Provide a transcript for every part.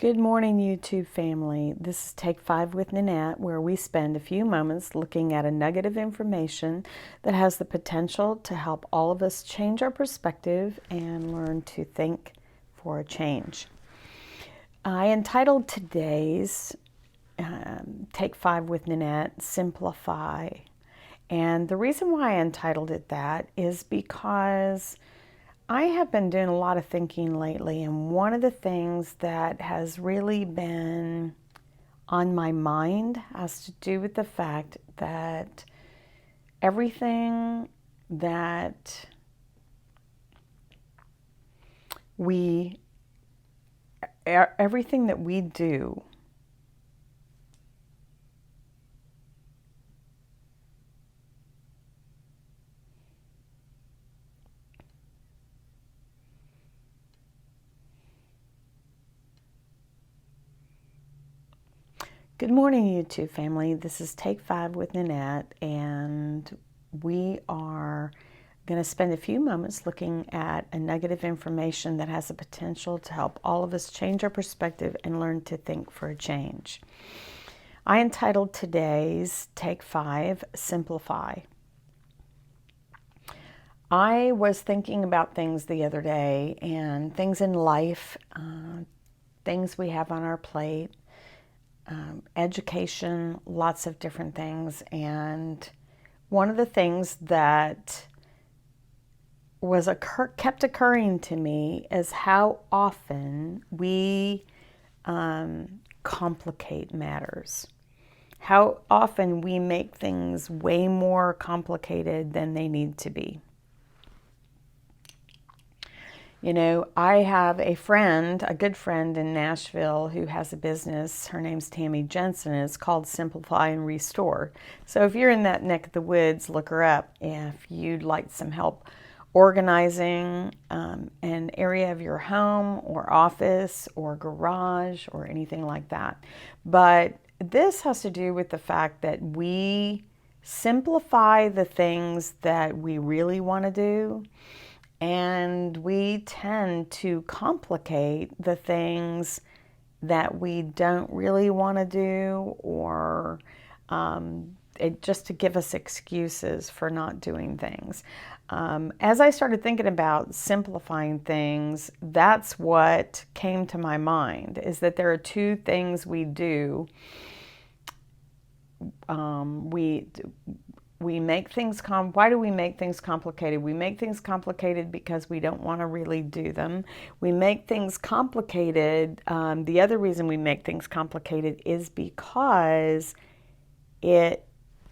Good morning, YouTube family. This is Take 5 with Nanette, where we spend a few moments looking at a nugget of information that has the potential to help all of us change our perspective and learn to think for a change. I entitled today's Take 5 with Nanette, Simplify. And the reason why I entitled it that is because I have been doing a lot of thinking lately, and one of the things that has really been on my mind has to do with the fact that everything that we do Good morning, YouTube family. This is Take 5 with Nanette, and we are going to spend a few moments looking at a nugget of information that has the potential to help all of us change our perspective and learn to think for a change. I entitled today's Take 5, Simplify. I was thinking about things the other day, and things in life, things we have on our plate, education, lots of different things. And one of the things that kept occurring to me is how often we complicate matters. How often we make things way more complicated than they need to be. You know, I have a good friend in Nashville who has a business. Her name's Tammy Jensen, and it's called Simplify and Restore. So if you're in that neck of the woods, look her up if you'd like some help organizing an area of your home or office or garage or anything like that. But this has to do with the fact that we simplify the things that we really want to do, and we tend to complicate the things that we don't really want to do, or just to give us excuses for not doing things. As I started thinking about simplifying things, that's what came to my mind, is that there are two things we do. We make things why do we make things complicated? We make things complicated because we don't want to really do them. We make things complicated. The other reason we make things complicated is because it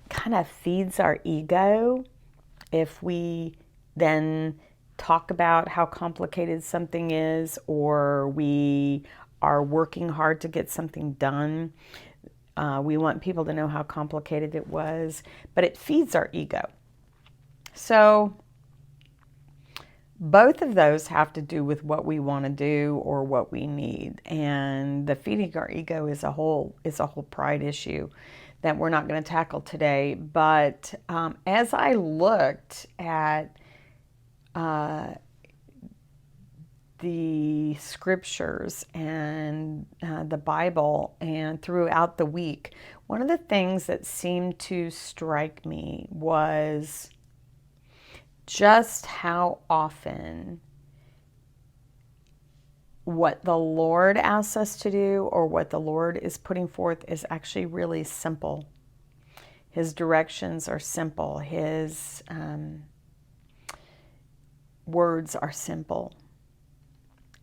kind of feeds our ego. If we then talk about how complicated something is, or we are working hard to get something done, we want people to know how complicated it was, but it feeds our ego. So both of those have to do with what we want to do or what we need. And the feeding our ego is a whole pride issue that we're not going to tackle today. But as I looked at the scriptures and the Bible and throughout the week, one of the things that seemed to strike me was just how often what the Lord asks us to do, or what the Lord is putting forth, is actually really simple. His directions are simple. His words are simple.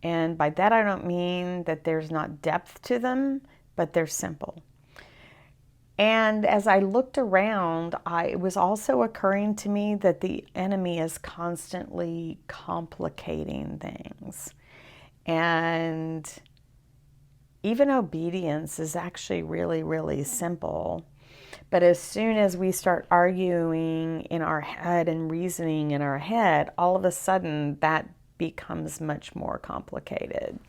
And by that I don't mean that there's not depth to them, but they're simple. And as I looked around, it was also occurring to me that the enemy is constantly complicating things. And even obedience is actually really, really simple. But as soon as we start arguing in our head and reasoning in our head, all of a sudden that becomes much more complicated.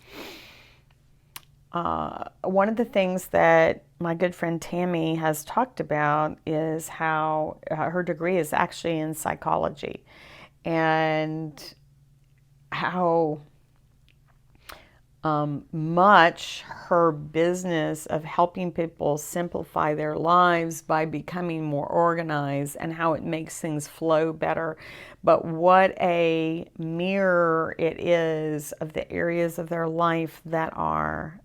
One of the things that my good friend Tammy has talked about is how her degree is actually in psychology, and how much her business of helping people simplify their lives by becoming more organized and how it makes things flow better. But what a mirror it is of the areas of their life that are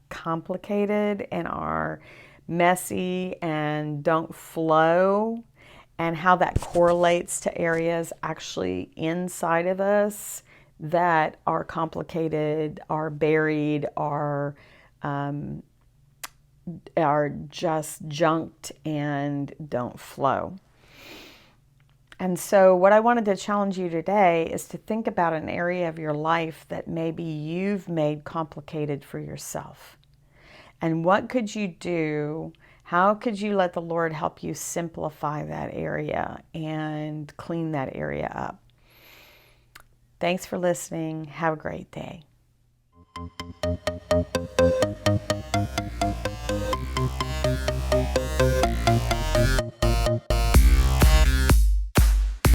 complicated and are messy and don't flow, and how that correlates to areas actually inside of us that are complicated, are buried, are just junked and don't flow. And so what I wanted to challenge you today is to think about an area of your life that maybe you've made complicated for yourself. And what could you do? How could you let the Lord help you simplify that area and clean that area up? Thanks for listening. Have a great day.